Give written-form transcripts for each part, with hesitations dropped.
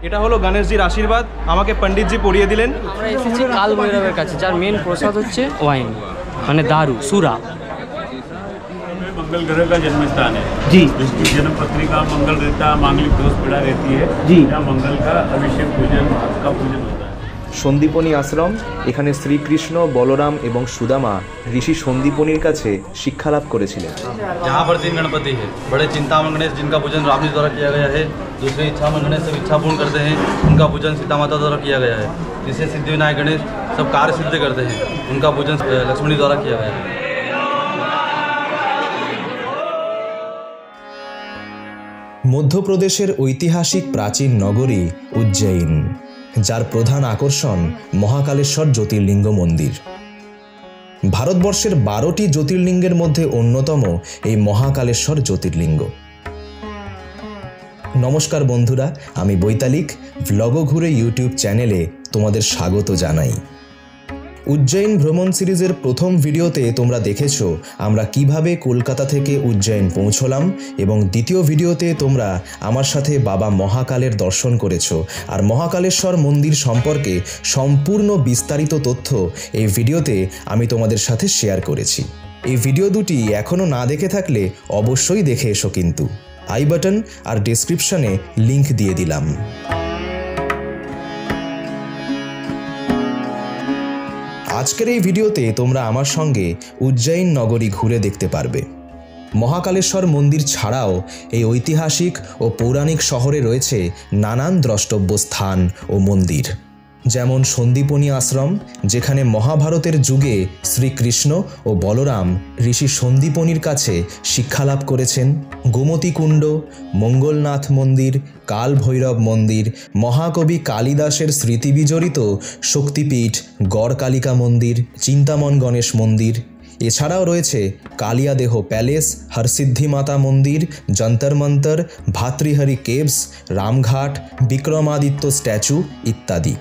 এটা হলো গণেশজির আশীর্বাদ, আমাকে পণ্ডিতজি পড়িয়ে দিলেন। আমরা এসেছি কাল ভৈরবের কাছে, যার মেন প্রসাদ হচ্ছে ওয়াইন, মানে দারু, সুরা। मंगल ग्रह का जन्म स्थान है जी, जिसकी जन्म पत्रिका मंगल रहता है, मांगलिक दोष पीड़ा रहती है जी, यहाँ मंगल का अभिषेक पूजन का पूजन होता है। সন্দীপনী আশ্রম, এখানে শ্রীকৃষ্ণ, বলরাম এবং সুদামা ঋষি সন্দীপনীর কাছে শিক্ষালাভ করেছিলেন। यहाँ पर 3 गणपति है, बड़े चिंतामण गणेश जिनका पूजन राम जी द्वारा किया गया है, दूसरे इच्छामण गणेश सब इच्छा पूर्ण करते हैं, उनका पूजन सीता माता द्वारा किया गया है, जिसे सिद्धिविनायक गणेश सब कार्य सिद्ध करते हैं, उनका पूजन लक्ष्मणी द्वारा किया गया है। মধ্যপ্রদেশের ঐতিহাসিক প্রাচীন নগরী উজ্জয়িন, যার প্রধান আকর্ষণ মহাকালেশ্বর জ্যোতির্লিঙ্গ মন্দির। ভারতবর্ষের 12টি জ্যোতির্লিঙ্গের মধ্যে অন্যতম এই মহাকালেশ্বর জ্যোতির্লিঙ্গ। নমস্কার বন্ধুরা, আমি বৈতালিক ভ্লগো ঘুরে ইউটিউব চ্যানেলে তোমাদের স্বাগত জানাই। উজ্জয়িন ভ্রমণ সিরিজের প্রথম ভিডিওতে তোমরা দেখেছো আমরা কিভাবে কলকাতা থেকে উজ্জয়িন পৌঁছলাম, এবং দ্বিতীয় ভিডিওতে তোমরা আমার সাথে বাবা মহাকালের দর্শন করেছো। আর মহাকালেশ্বর মন্দির সম্পর্কে সম্পূর্ণ বিস্তারিত তথ্য এই ভিডিওতে আমি তোমাদের সাথে শেয়ার করেছি। এই ভিডিও দুটি এখনও না দেখে থাকলে অবশ্যই দেখে এসো, কিন্তু আই বাটন আর ডেসক্রিপশনে লিংক দিয়ে দিলাম। আজকের এই ভিডিওতে তোমরা আমার সঙ্গে উজ্জয়িন নগরী ঘুরে দেখতে পারবে। মহাকালেশ্বর মন্দির ছাড়াও এই ঐতিহাসিক ও পৌরাণিক শহরে রয়েছে নানান দ্রষ্টব্য স্থান ও মন্দির, যেমন সন্দীপনী আশ্রম, যেখানে মহাভারতের যুগে শ্রীকৃষ্ণ ও বলরাম ঋষি সন্দীপনীর কাছে শিক্ষালাভ করেছেন। গোমতী কুণ্ড, মঙ্গলনাথ মন্দির, কাল ভৈরব মন্দির, মহাকবি কালিদাসের স্মৃতিবিজড়িত শক্তিপীঠ গড়কালিকা মন্দির, চিন্তামন গণেশ মন্দির। এছাড়াও রয়েছে কালিয়াদেহ প্যালেস, হরসিদ্ধি মাতা মন্দির, যন্তর মন্তর, ভাতৃহরি কেভস, রামঘাট, বিক্রমাদিত্য স্ট্যাচু ইত্যাদি।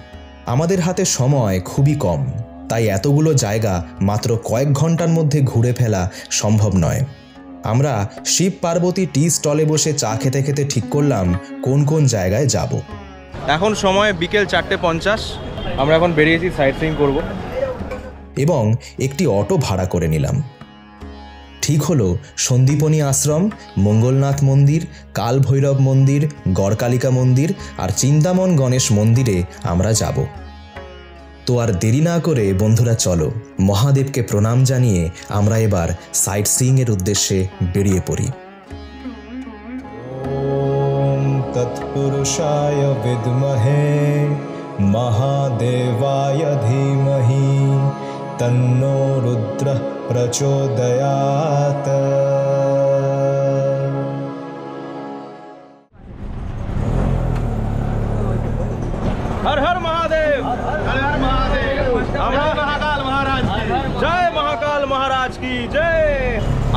আমাদের হাতে সময় খুবই কম, তাই এতগুলো জায়গা মাত্র কয়েক ঘন্টার মধ্যে ঘুরে ফেলা সম্ভব নয়। আমরা শিব পার্বতী টি স্টলে বসে চা খেতে খেতে ঠিক করলাম কোন কোন জায়গায় যাব। এখন সময় বিকেল 4:50, আমরা এখন বেরিয়েছি সাইট সিইং করব এবং একটি অটো ভাড়া করে নিলাম। ঠিক হলো সন্দীপনী আশ্রম, মঙ্গলনাথ মন্দির, কাল ভৈরব মন্দির, গড়কালিকা মন্দির আর চিন্তামন গণেশ মন্দিরে আমরা যাব। তো আর দেরি না করে বন্ধুরা চলো মহাদেবকে প্রণাম জানিয়ে আমরা এবার সাইট সিইং এর উদ্দেশ্যে বেরিয়ে পড়ি। ওম তৎপুরুষায় বিদ্মহে মহাদেবায় ধীমহি তন্নো রুদ্র প্রচোদয়াৎ। হর হর মহাদেব, হর হর মহাদেব, আমরা মহাকাল মহারাজ কি জয়, মহাকাল মহারাজ কি জয়।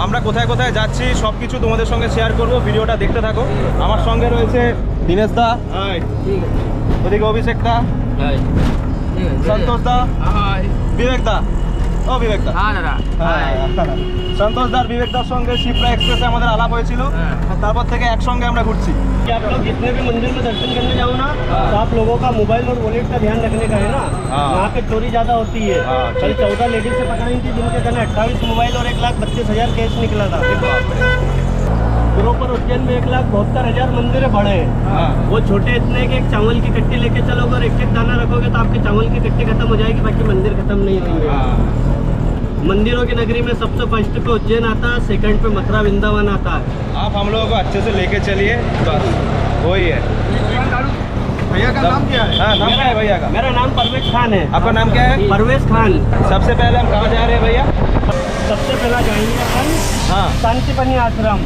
আমরা কোথায় কোথায় যাচ্ছি সব কিছু তোমাদের সঙ্গে শেয়ার করব, ভিডিওটা দেখতে থাকো। আমার সঙ্গে রয়েছে দীনেশ দা, ওদিকে অভিষেক দা, সন্তোষ দা, বিবেক দা। ও বিবেক দা, সন্তোষ দার বিবেক দার সঙ্গে শিপ্রা এক্সপ্রেসে আমাদের আলাপ হয়েছিল, তারপর থেকে একসঙ্গে আমরা ঘুরছি। आप लोग जितने भी मंदिर में दर्शन करने जाओ ना, तो आप लोगों का मोबाइल और वॉलेट का ध्यान रखने का है ना। यहाँ पे चोरी ज्यादा होती है। कल 14 लेडीज से पकड़ी थी, जिनके घर 28 मोबाइल और 1,32,000 कैश निकला था। प्रॉपर उज्जैन में 1,72,000 मंदिर है बड़े, वो छोटे इतने कि एक चावल की कट्टी लेके चलोगे और एक एक दाना रखोगे तो आपकी चावल की कट्टी खत्म हो जाएगी, बाकी मंदिर खत्म नहीं होंगे। मंदिरों की नगरी में सबसे फर्स्ट पे उज्जैन आता है, सेकंड पे मथुरा वृंदावन आता है। आप हम लोगों को अच्छे से लेके चलिए, बस वही है। भैया का नाम क्या है? हाँ, नाम क्या है भैया का? मेरा नाम परवेश खान है। आपका नाम क्या है? परवेश खान। सबसे पहले हम कहाँ जा रहे हैं भैया? सबसे पहला जाएंगे अपन शांतिपनी आश्रम।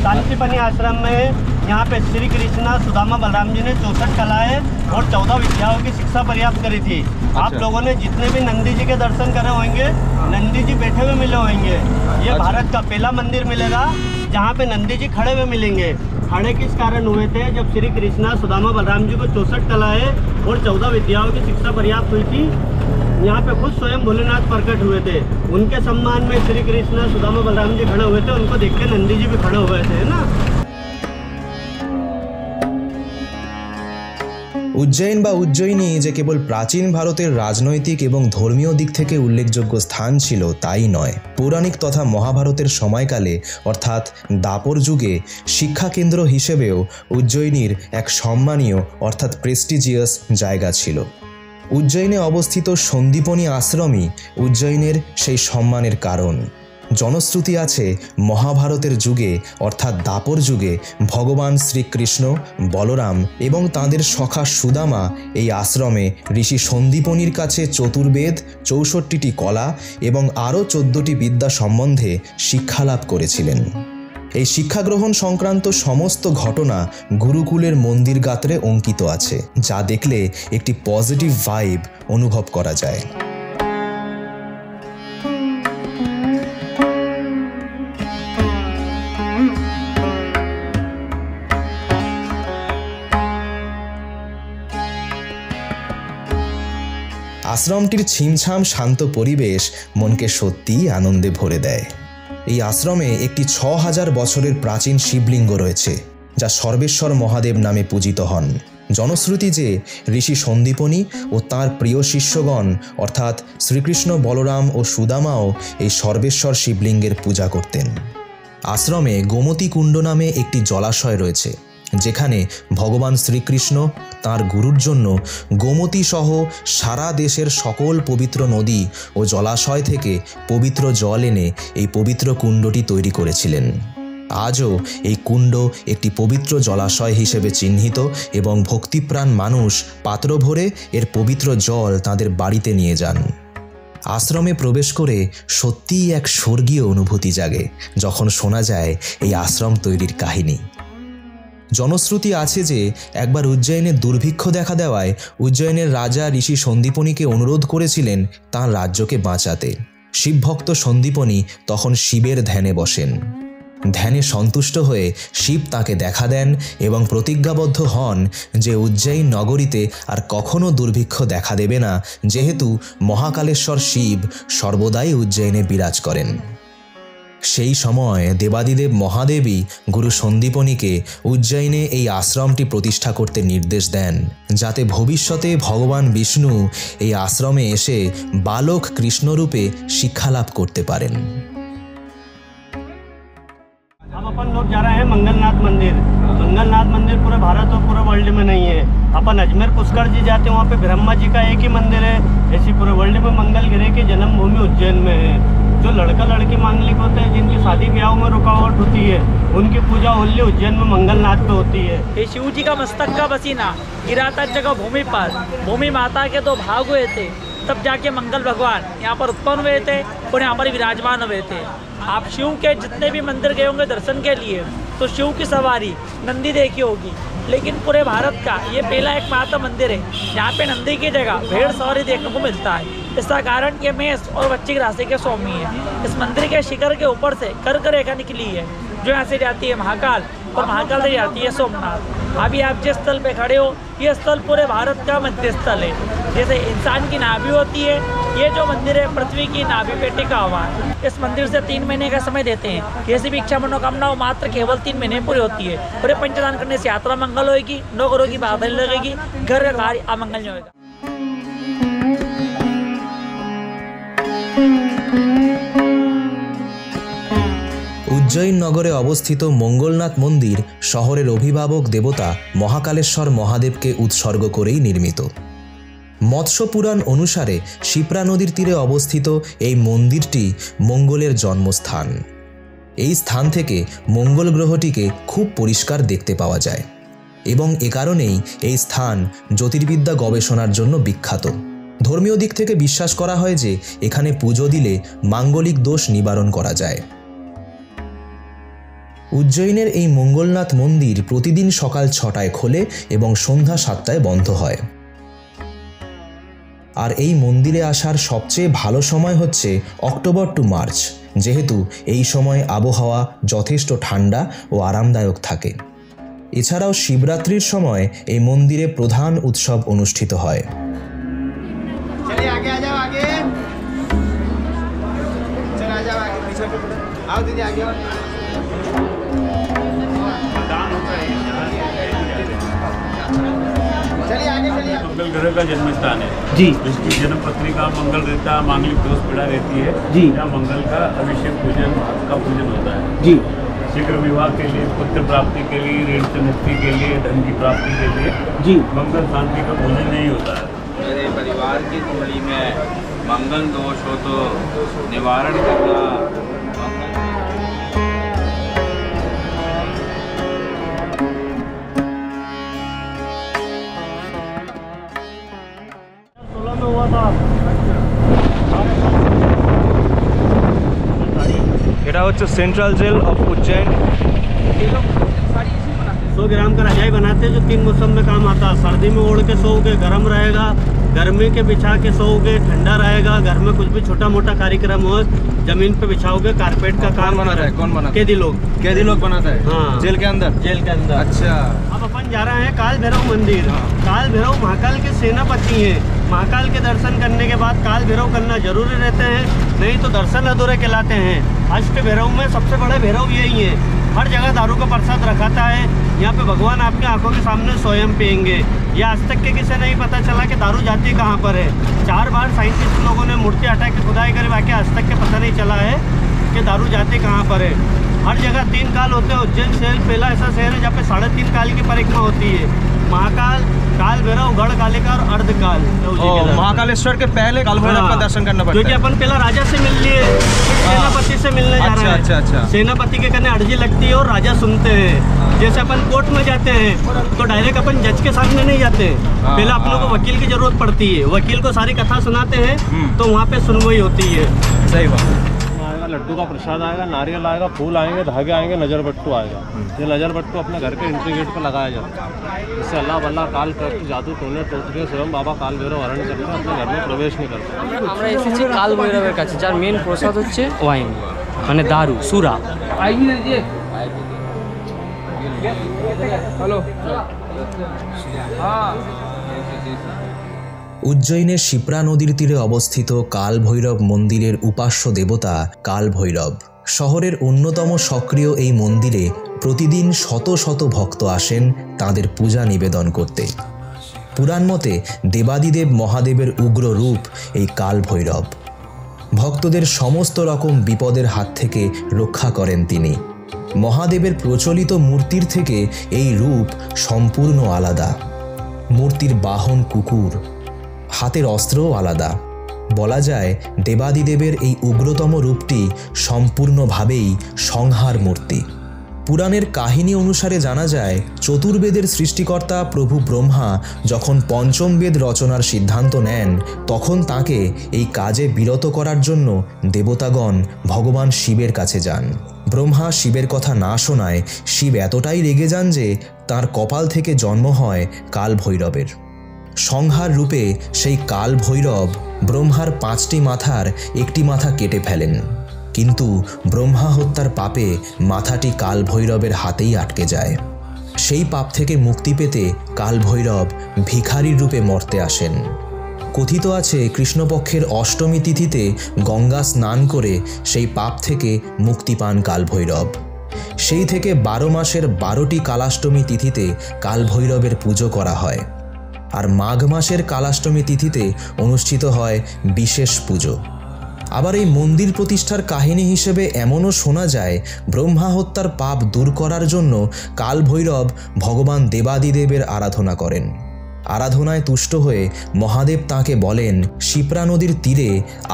शांतिपनी आश्रम में यहाँ पे श्री कृष्णा सुदामा बलराम जी ने 64 कलाएं और 14 विद्याओं की शिक्षा पर्याप्त करी थी। आप लोगों ने जितने भी नंदी जी के दर्शन करे होंगे, नंदी जी बैठे हुए मिले होंगे। ये भारत का पहला मंदिर मिलेगा जहाँ पे नंदी जी खड़े हुए मिलेंगे। खड़े किस कारण हुए थे? जब श्री कृष्णा सुदामा बलराम जी को 64 कलाएं और 14 विद्याओं की शिक्षा पर्याप्त हुई थी, यहाँ पे खुद स्वयं भोलेनाथ प्रकट हुए थे। उनके सम्मान में श्री कृष्णा सुदामा बलराम जी खड़े हुए थे, उनको देख के नंदी जी भी खड़े हुए थे, है ना। উজ্জয়িন বা উজ্জয়িনী যে কেবল প্রাচীন ভারতের রাজনৈতিক এবং ধর্মীয় দিক থেকে উল্লেখযোগ্য স্থান ছিল তাই নয়, পৌরাণিক তথা মহাভারতের সময়কালে অর্থাৎ দাপর যুগে শিক্ষাকেন্দ্র হিসেবেও উজ্জয়িনীর এক সম্মানীয় অর্থাৎ প্রেস্টিজিয়াস জায়গা ছিল। উজ্জয়িনে অবস্থিত সন্দীপনী আশ্রমই উজ্জয়িনের সেই সম্মানের কারণ। জনশ্রুতি আছে মহাভারতের যুগে অর্থাৎ দাপর যুগে ভগবান শ্রীকৃষ্ণ, বলরাম এবং তাঁদের সখা সুদামা এই আশ্রমে ঋষি সন্দীপনীর কাছে চতুর্বেদ, 64টি কলা এবং আরও 14টি বিদ্যা সম্বন্ধে শিক্ষালাভ করেছিলেন। এই শিক্ষাগ্রহণ সংক্রান্ত সমস্ত ঘটনা গুরুকুলের মন্দির গাত্রে অঙ্কিত আছে, যা দেখলে একটি পজিটিভ ভাইব অনুভব করা যায়। আশ্রমটির ছিমছাম শান্ত পরিবেশ মনকে সত্যিই আনন্দে ভরে দেয়। এই আশ্রমে একটি 6000 বছরের প্রাচীন শিবলিঙ্গ রয়েছে, যা সর্বেশ্বর মহাদেব নামে পূজিত হন। জনশ্রুতি যে ঋষি সন্দীপনী ও তাঁর প্রিয় শিষ্যগণ অর্থাৎ শ্রীকৃষ্ণ, বলরাম ও সুদামাও এই সর্বেশ্বর শিবলিঙ্গের পূজা করতেন। আশ্রমে গোমতী কুণ্ড নামে একটি জলাশয় রয়েছে, যেখানে ভগবান শ্রীকৃষ্ণ তাঁর গুরুর জন্য গোমতী সহ সারা দেশের সকল পবিত্র নদী ও জলাশয় থেকে পবিত্র জল এনে এই পবিত্র কুণ্ডটি তৈরি করেছিলেন। আজও এই কুণ্ড একটি পবিত্র জলাশয় হিসেবে চিহ্নিত এবং ভক্তিপ্রাণ মানুষ পাত্র ভরে এর পবিত্র জল তাদের বাড়িতে নিয়ে যান। আশ্রমে প্রবেশ করে সত্যিই এক স্বর্গীয় অনুভূতি জাগে যখন শোনা যায় এই আশ্রম তৈরির কাহিনী। জনশ্রুতি আছে যে একবার উজ্জয়িনে দুর্ভিক্ষ দেখা দেওয়ায় উজ্জয়িনের রাজা ঋষি সন্দীপনীকে অনুরোধ করেছিলেন তাঁর রাজ্যকে বাঁচাতে। শিবভক্ত সন্দীপনী তখন শিবের ধ্যানে বসেন। ধ্যানে সন্তুষ্ট হয়ে শিব তাকে দেখা দেন এবং প্রতিজ্ঞাবদ্ধ হন যে উজ্জয়িন নগরীতে আর কখনো দুর্ভিক্ষ দেখা দেবে না, যেহেতু মহাকালেশ্বর শিব সর্বদাই উজ্জয়িনে বিরাজ করেন। সেই সময় দেবাদিদেব মহাদেবী গুরু সন্দীপনীকে উজ্জয়িনে এই আশ্রমটি প্রতিষ্ঠা করতে নির্দেশ দেন, যাতে ভবিষ্যতে ভগবান বিষ্ণু এই আশ্রমে এসে বালক কৃষ্ণরূপে শিক্ষালাভ করতে পারেন। अब अपन लोग जा रहे हैं मंगलनाथ मंदिर। मंगलनाथ मंदिर पूरे भारत और पूरे वर्ल्ड में नहीं है। अपन अजमेर पुष्कर जी जाते हैं, वहाँ पे ब्रह्मा जी का एक ही मंदिर है। ऐसी पूरे वर्ल्ड में मंगल ग्रह की जन्मभूमि उज्जैन में है। जो लड़का लड़की मांगलिक होते हैं, जिनकी शादी ब्याह में रुकावट होती है, उनकी पूजा ओनली उज्जैन में मंगलनाथ पे होती है। ये शिव जी का मस्तक का पसीना गिरा था जगह भूमि पर। भूमि माता के दो भाग हुए थे, तब जाके मंगल भगवान यहाँ पर उत्पन्न हुए थे और यहाँ पर विराजमान हुए थे। आप शिव के जितने भी मंदिर गए होंगे दर्शन के लिए, तो शिव की सवारी नंदी देखी होगी, लेकिन पूरे भारत का ये पहला एकमात्र मंदिर है जहाँ पे नंदी की जगह भेड़ सवारी देखने को मिलता है। इसका कारण ये मेष और वृश्चिक राशि के स्वामी है। इस मंदिर के शिखर के ऊपर से कर्क रेखा निकली है, जो यहाँ से जाती है महाकाल और महाकाल से जाती है सोमनाथ। अभी आप जिस स्थल पे खड़े हो, ये स्थल पूरे भारत का मध्य स्थल है। जैसे इंसान की नाभि होती है, ये जो मंदिर है पृथ्वी की नाभि पे टिका हुआ है। इस मंदिर से 3 महीने का समय देते हैं। कैसी भी इच्छा मनोकामना हो, मात्र केवल 3 महीने पूरी होती है। पूरे पंचदान करने से यात्रा मंगल होगी, नौकरों की बाधाएं लगेगी, घर का कार्य अमंगल नहीं होगा। উজ্জয়িন নগরে অবস্থিত মঙ্গলনাথ মন্দির শহরের অভিভাবক দেবতা মহাকালেশ্বর মহাদেবকে উৎসর্গ করেই নির্মিত। মৎস্য পুরাণ অনুসারে শিপ্রা নদীর তীরে অবস্থিত এই মন্দিরটি মঙ্গলের জন্মস্থান। এই স্থান থেকে মঙ্গল গ্রহটিকে খুব পরিষ্কার দেখতে পাওয়া যায় এবং এ কারণেই এই স্থান জ্যোতির্বিদ্যা গবেষণার জন্য বিখ্যাত। ধর্মীয় দিক থেকে বিশ্বাস করা হয় যে এখানে পুজো দিলে মাঙ্গলিক দোষ নিবারণ করা যায়। উজ্জয়িনের এই মঙ্গলনাথ মন্দির প্রতিদিন সকাল 6টায় খোলে এবং সন্ধ্যা 7টায় বন্ধ হয়। আর এই মন্দিরে আসার সবচেয়ে ভালো সময় হচ্ছে অক্টোবর টু মার্চ, যেহেতু এই সময় আবহাওয়া যথেষ্ট ঠান্ডা ও আরামদায়ক থাকে। এছাড়াও শিবরাত্রির সময় এই মন্দিরে প্রধান উৎসব অনুষ্ঠিত হয়। चलिए आगे मंगल ग्रह का जन्म स्थान है जी। इसकी जन्म पत्रिका मंगल रहता है, मांगलिक दोष पीड़ा रहती है जी। यहाँ मंगल का अभिषेक पूजन का पूजन होता है जी। शीघ्र विवाह के लिए, पुत्र प्राप्ति के लिए, ऋण से मुक्ति के लिए, धन की प्राप्ति के लिए जी। मंगल शांति का पूजन नहीं होता है। मेरे परिवार की कुंडली में मंगल दोष हो तो निवारण करना। में हुआ था। এটা হচ্ছে সেন্ট্রাল জেল অফ উজ্জैन। 100 ग्राम का रजाई बनाते हैं जो 3 मौसम में काम आता है। सर्दी में ओढ़ के सोओगे गर्म रहेगा, गर्मी के बिछा के सोओगे ठंडा रहेगा। घर में कुछ भी छोटा मोटा कार्यक्रम हो जमीन पे बिछाओगे। कारपेट का काम बनाता है? कौन बनाता है? कैदी लोग बनाता है। हाँ। जेल के अंदर? जेल के अंदर। अच्छा। अब अपन जा रहे हैं काल भैरव मंदिर। काल भैरव महाकाल के सेनापति हैं। महाकाल के दर्शन करने के बाद काल भैरव करना जरूरी रहते हैं, नहीं तो दर्शन अधूरे कहलाते हैं। अष्ट भैरव में सबसे बड़े भैरव यही है। हर जगह दारू का प्रसाद रखाता है। यहाँ पे भगवान आपकी आंखों के सामने स्वयं पियेंगे। ये आज तक के किसे नहीं पता चला कि दारू जाती कहाँ पर है। 4 बार साइंटिस्ट लोगों ने मूर्ति हटा के खुदाई करे, बाकी आज तक के पता नहीं चला है कि दारू जाती कहाँ पर है। हर जगह 3 काल होते हैं। उज्जैन शहर पहला ऐसा शहर है जहाँ पे 3.5 काल की परिक्रमा होती है। महाकाल, काल भैरव, गढ़ कालिका और अर्धकाल। महाकालेश्वर के पहले काल भैरव का दर्शन करना पड़ता है, क्योंकि अपन पहला राजा से मिल लिए, सेनापति से मिलने जा रहे हैं। अच्छा। सेनापति के करने अर्जी लगती है और राजा सुनते हैं। जैसे अपन कोर्ट में जाते हैं तो डायरेक्ट अपन जज के सामने नहीं जाते, पहले अपनों को वकील की जरूरत पड़ती है। वकील को सारी कथा सुनाते हैं तो वहाँ पे सुनवाई होती है। सही बात। लड्डू का प्रसाद आएगा, नारियल आएगा, फूल आएंगे, धागे आएंगे, नजर बट्टू आएगा। ये नजर बट्टू अपने घर के एंट्री गेट पर लगाया जाता है। इससे अल्लाह बल्ला काल करके जादू टोने टोटके स्वयं बाबा काल भैरव हरण करके अपने घर में प्रवेश नहीं करते। আমরা এসেছি কাল ভৈরবের কাছে, যার মেন প্রসাদ হচ্ছে ওয়াইন, মানে দারু, সুরা। উজ্জয়িনের শিপ্রা নদীর তীরে অবস্থিত কাল ভৈরব মন্দিরের উপাস্য দেবতা কাল ভৈরব। শহরের অন্যতম সক্রিয় এই মন্দিরে প্রতিদিন শত শত ভক্ত আসেন তাদের পূজা নিবেদন করতে। পুরাণ মতে দেবাদিদেব মহাদেবের উগ্র রূপ এই কাল ভৈরব। ভক্তদের সমস্ত রকম বিপদের হাত থেকে রক্ষা করেন তিনি। মহাদেবের প্রচলিত মূর্তির থেকে এই রূপ সম্পূর্ণ আলাদা। মূর্তির বাহন কুকুর, হাতের অস্ত্রও আলাদা। বলা যায় দেবাদিদেবের এই উগ্রতম রূপটি সম্পূর্ণভাবেই সংহার মূর্তি। পুরাণের কাহিনী অনুসারে জানা যায় চতুর্বেদের সৃষ্টিকর্তা প্রভু ব্রহ্মা যখন পঞ্চম বেদ রচনার সিদ্ধান্ত নেন তখন তাকে এই কাজে বিরত করার জন্য দেবতাগণ ভগবান শিবের কাছে যান। ব্রহ্মা শিবের কথা না শোনায় শিব এতটাই রেগে যান যে তার কপাল থেকে জন্ম হয় কাল ভৈরবের। সংহার রূপে সেই কাল ভৈরব ব্রহ্মার 5টি মাথার একটি মাথা কেটে ফেলেন, কিন্তু ব্রহ্মা হত্যার পাপে মাথাটি কাল ভৈরবের হাতেই আটকে যায়। সেই পাপ থেকে মুক্তি পেতে কাল ভৈরব ভিখারির রূপে মর্তে আসেন। কথিত আছে কৃষ্ণপক্ষের অষ্টমী তিথিতে গঙ্গা স্নান করে সেই পাপ থেকে মুক্তি পান কাল ভৈরব। সেই থেকে 12 মাসের 12টি কালাষ্টমী তিথিতে কাল ভৈরবের পুজো করা হয়। আর মাঘ মাসের কালাষ্টমী তিথিতে অনুষ্ঠিত হয় বিশেষ পুজো। আবার এই মন্দির প্রতিষ্ঠার কাহিনী হিসেবে এমনও শোনা যায় ব্রহ্মা হত্যার পাপ দূর করার জন্য কাল ভৈরব ভগবান দেবাদিদেবের আরাধনা করেন। আরাধনায় তুষ্ট হয়ে মহাদেব তাঁকে বলেন শিপ্রা নদীর তীরে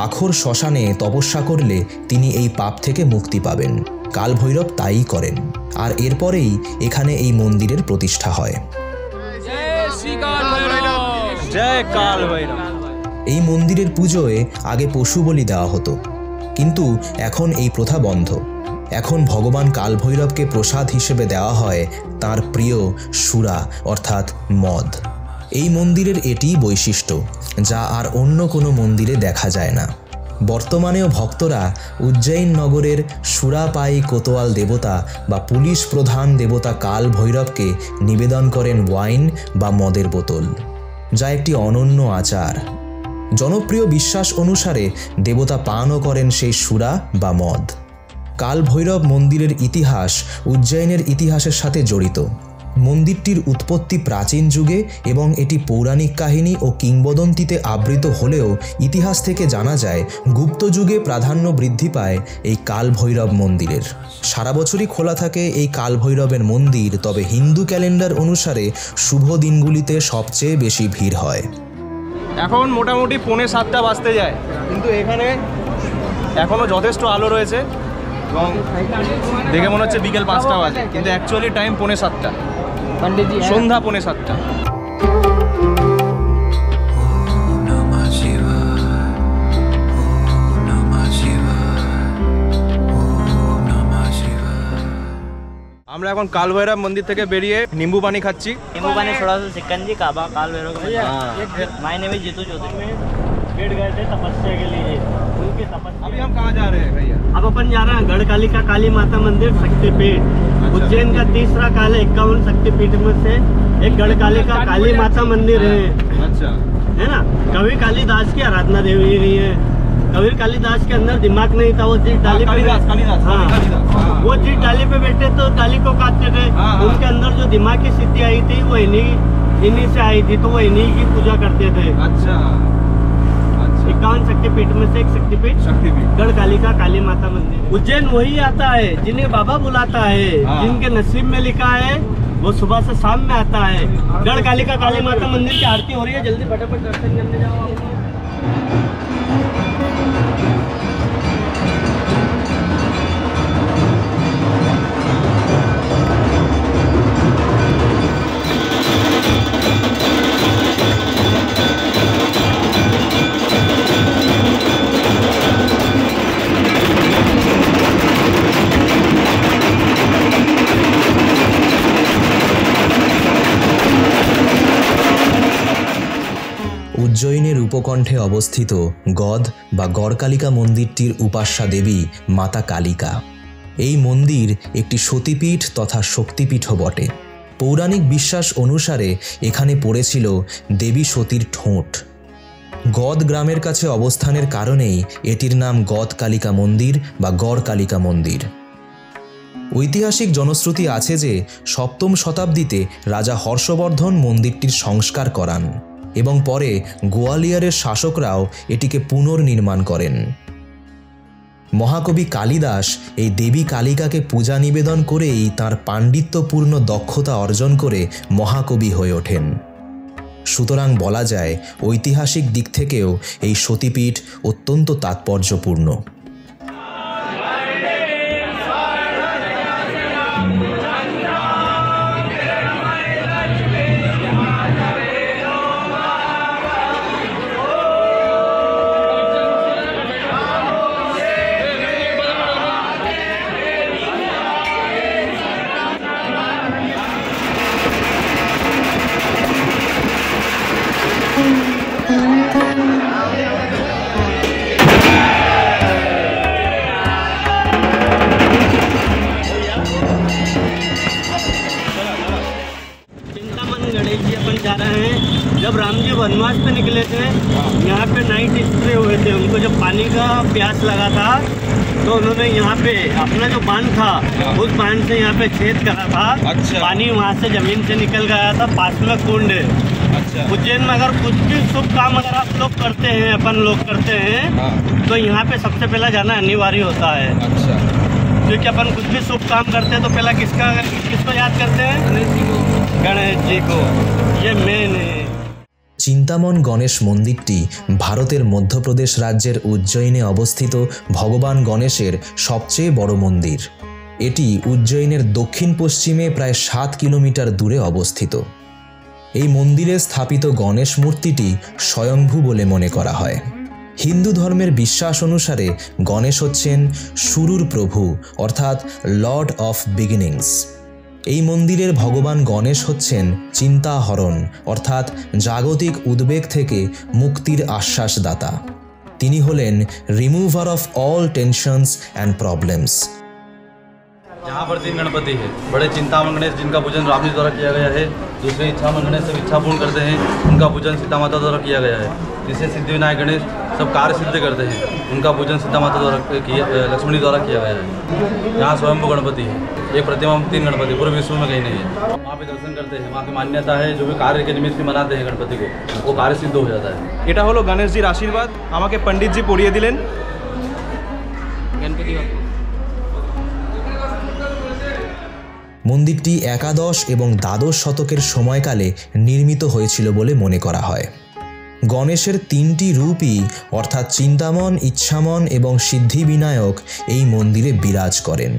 আখর শ্মশানে তপস্যা করলে তিনি এই পাপ থেকে মুক্তি পাবেন। কাল ভৈরব তাই করেন, আর এরপরেই এখানে এই মন্দিরের প্রতিষ্ঠা হয়। জয় কাল ভৈরব। এই মন্দিরের পুজোয় আগে পশু বলি দেওয়া হতো, কিন্তু এখন এই প্রথা বন্ধ। এখন ভগবান কাল ভৈরবকে প্রসাদ হিসেবে দেওয়া হয় তার প্রিয় সুরা অর্থাৎ মদ। এই মন্দিরের এটিই বৈশিষ্ট্য, যা আর অন্য কোনো মন্দিরে দেখা যায় না। বর্তমানেও ভক্তরা উজ্জয়িন নগরের সুরাপাই কোতোয়াল দেবতা বা পুলিশ প্রধান দেবতা কাল ভৈরবকে নিবেদন করেন ওয়াইন বা মদের বোতল, যা একটি অনন্য আচার। জনপ্রিয় বিশ্বাস অনুসারে দেবতা পানও করেন সেই সুরা বা মদ। কাল ভৈরব মন্দিরের ইতিহাস উজ্জয়িনের ইতিহাসের সাথে জড়িত। মন্দিরটির উৎপত্তি প্রাচীন যুগে এবং এটি পৌরাণিক কাহিনী ও কিংবদন্তিতে আবৃত হলেও ইতিহাস থেকে জানা যায় গুপ্ত যুগে প্রাধান্য বৃদ্ধি পায় এই কাল ভৈরব মন্দিরের। সারা বছরই খোলা থাকে এই কাল ভৈরবের মন্দির, তবে হিন্দু ক্যালেন্ডার অনুসারে শুভ দিনগুলিতে সবচেয়ে বেশি ভিড় হয়। এখন মোটামুটি 6:45 বাজতে যায়, কিন্তু এখানে এখনও যথেষ্ট আলো রয়েছে এবং দেখে মনে হচ্ছে বিকেল 5টা বাজে, কিন্তু অ্যাকচুয়ালি টাইম 6:45, সন্ধ্যা 6:45। আমরা এখন কাল ভৈরব মন্দির থেকে বেরিয়ে নিম্বু পানি খাচ্ছি। नींबू पानी थोड़ा सा सिकंजी काबा काल भैरव मायने में जीतू चौधरी में बैठ गए थे तपस्या के लिए। उनकी तपस्या। अभी हम कहाँ जा रहे हैं भैया? अब अपन जा रहे हैं गढ़कालिका काली माता मंदिर शक्तिपीठ। उज्जैन का तीसरा काल 51 शक्तिपीठ में से एक गढ़कालिका काली माता मंदिर है। अच्छा, है ना। कवि कालिदास की आराधना देवी रही है। कबीर कालिदास के अंदर दिमाग नहीं था, वो चीज डाली पे वो चीज डाली पे बैठे तो डाली को काटते थे। उनके अंदर जो दिमाग की स्थिति आई थी वो इन्हीं से आई थी, तो वो इन्हीं की पूजा करते थे। अच्छा, 51 शक्तिपीठ में से एक शक्तिपीठ गढ़कालिका काली माता मंदिर। उज्जैन वही आता है जिन्हें बाबा बुलाता है, जिनके नसीब में लिखा है वो सुबह से शाम में आता है। गढ़कालिका काली माता मंदिर की आरती हो रही है, जल्दी फटाफट दर्शन करने जाओ। উজ্জয়িনের উপকণ্ঠে অবস্থিত গদ বা গড়কালিকা মন্দিরটির উপাস্যা দেবী মাতা কালিকা। এই মন্দির একটি সতীপীঠ তথা শক্তিপীঠও বটে। পৌরাণিক বিশ্বাস অনুসারে এখানে পড়েছিল দেবী সতীর ঠোঁট। গদ গ্রামের কাছে অবস্থানের কারণেই এটির নাম গদকালিকা মন্দির বা গড়কালিকা মন্দির। ঐতিহাসিক জনশ্রুতি আছে যে 7ম শতাব্দীতে রাজা হর্ষবর্ধন মন্দিরটির সংস্কার করান এবং পরে গোয়ালিয়রের শাসকরাও এটিকে পুনর্নির্মাণ করেন। মহাকবি কালিদাস এই দেবী কালিকাকে পূজা নিবেদন করেই তাঁর পাণ্ডিত্যপূর্ণ দক্ষতা অর্জন করে মহাকবি হয়ে ওঠেন। সুতরাং বলা যায় ঐতিহাসিক দিক থেকেও এই সতীপীঠ অত্যন্ত তাৎপর্যপূর্ণ। जब राम जी वनवास पे निकले थे, यहाँ पे नाइट स्प्रे हुए थे। उनको जब पानी का प्यास लगा था तो उन्होंने यहाँ पे अपना जो बांध था उस बांध से यहाँ पे छेद करा था। अच्छा। पानी वहाँ से जमीन से निकल गया था, पास में कुंड है। अच्छा। उज्जैन में अगर कुछ भी शुभ काम अगर आप लोग करते हैं, अपन लोग करते हैं, तो यहाँ पे सबसे पहला जाना अनिवार्य होता है। अच्छा। क्योंकि अपन कुछ भी शुभ काम करते हैं तो पहला किसको याद करते हैं? गणेश जी को। ये मेन है। চিন্তামন গণেশ মন্দিরটি ভারতের মধ্যপ্রদেশ রাজ্যের উজ্জয়িনে অবস্থিত ভগবান গণেশের সবচেয়ে বড় মন্দির। এটি উজ্জয়িনের দক্ষিণ পশ্চিমে প্রায় 7 কিলোমিটার দূরে অবস্থিত। এই মন্দিরে স্থাপিত গণেশ মূর্তিটি স্বয়ংভূ বলে মনে করা হয়। হিন্দু ধর্মের বিশ্বাস অনুসারে গণেশ হচ্ছেন শুরুর প্রভু, অর্থাৎ লর্ড অফ বিগিনিংস। এই মন্দিরের ভগবান গণেশ হচ্ছেন চিন্তাহরণ, অর্থাৎ জাগতিক উদ্বেগ থেকে মুক্তির আশ্বাসদাতা। তিনি হলেন remover of all tensions and problems. यहाँ पर 3 गणपति है। बड़े चिंतामण गणेश जिनका पूजन राम जी द्वारा किया गया है। दूसरी इच्छा मंगने सब इच्छा पूर्ण करते हैं। उनका पूजन सीता माता द्वारा किया गया है। जिसे सिद्धि विनायक गणेश सब कार्य सिद्ध करते हैं, उनका पूजन सीता माता द्वारा लक्ष्मणी द्वारा किया गया है। यहाँ स्वयंभू गणपति है, एक प्रतिमा में 3 गणपति, पूरे विश्व में कहीं नहीं है। वहाँ पे दर्शन करते हैं, वहाँ की मान्यता है जो भी कार्य के निमित्त मनाते हैं गणपति को, वो कार्य सिद्ध हो जाता है। এটা হলো গণেশজির আশীর্বাদ, আমাকে পণ্ডিতজি পড়িয়ে দিলেন। মন্দিরটি একাদশ এবং দ্বাদশ শতকের সময়কালে নির্মিত হয়েছিল বলে মনে করা হয়। গণেশের 3টি রূপই অর্থাৎ চিন্তামন, ইচ্ছামন এবং সিদ্ধিবিনায়ক এই মন্দিরে বিরাজ করেন।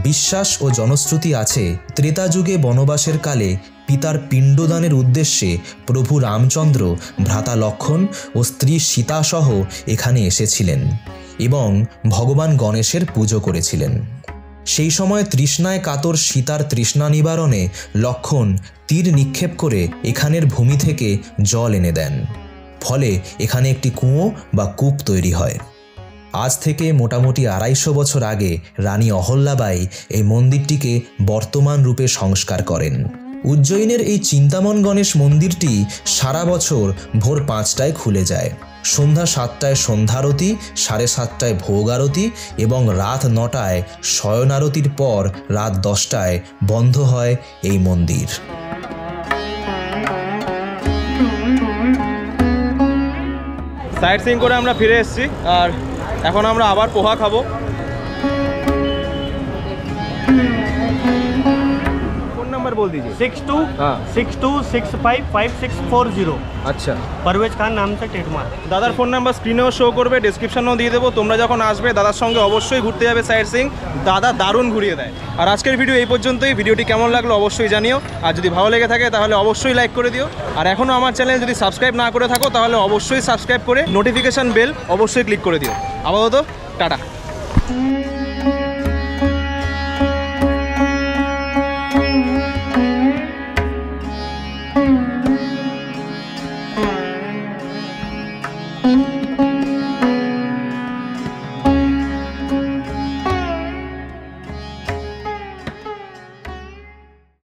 বিশ্বাস ও জনশ্রুতি আছে ত্রেতা যুগে বনবাসের কালে পিতার পিণ্ডদানের উদ্দেশ্যে প্রভু রামচন্দ্র ভ্রাতা লক্ষ্মণ ও স্ত্রী সীতা সহ এখানে এসেছিলেন এবং ভগবান গণেশের পুজো করেছিলেন। সেই সময় তৃষ্ণায় কাতর সীতার তৃষ্ণা নিবারণে লক্ষ্মণ তীর নিক্ষেপ করে এখানের ভূমি থেকে জল এনে দেন, ফলে এখানে একটি কুঁয়ো বা কূপ তৈরি হয়। আজ থেকে মোটামুটি 250 বছর আগে রানী অহল্যাবাই এই মন্দিরটিকে বর্তমান রূপে সংস্কার করেন। উজ্জয়িনের এই চিন্তামন গণেশ মন্দিরটি সারা বছর ভোর 5টায় খুলে যায়, সন্ধ্যা 7টায় সন্ধ্যারতি, 7:30টায় ভোগ আরতি এবং রাত 9টায় শয়ন আরতির পর রাত 10টায় বন্ধ হয় এই মন্দির। সাইট সিইং করে আমরা ফিরে এসেছি, আর এখন আমরা আবার পোহা খাবো। ফোন নাম্বার বল দিজিए। 6262655640। আচ্ছা, परवेज खान नाम से ट्रेडमार्क। দাদার ফোন নাম্বার স্ক্রিনেও শো করবে, ডেসক্রিপশনেও দিয়ে দেবো। তোমরা যখন আসবে দাদার সঙ্গে অবশ্যই ঘুরতে যাবে সাইট সিইং, দাদা দারুণ ঘুরিয়ে দেয়। আর আজকের ভিডিও এই পর্যন্তই। ভিডিওটি কেমন লাগলো অবশ্যই জানিও, আর যদি ভালো লেগে থাকে তাহলে অবশ্যই লাইক করে দিও। আর এখনও আমার চ্যানেল যদি সাবস্ক্রাইব না করে থাকো তাহলে অবশ্যই সাবস্ক্রাইব করে নোটিফিকেশান বেল অবশ্যই ক্লিক করে দিও। আপাতত টাটা। Mm-hmm.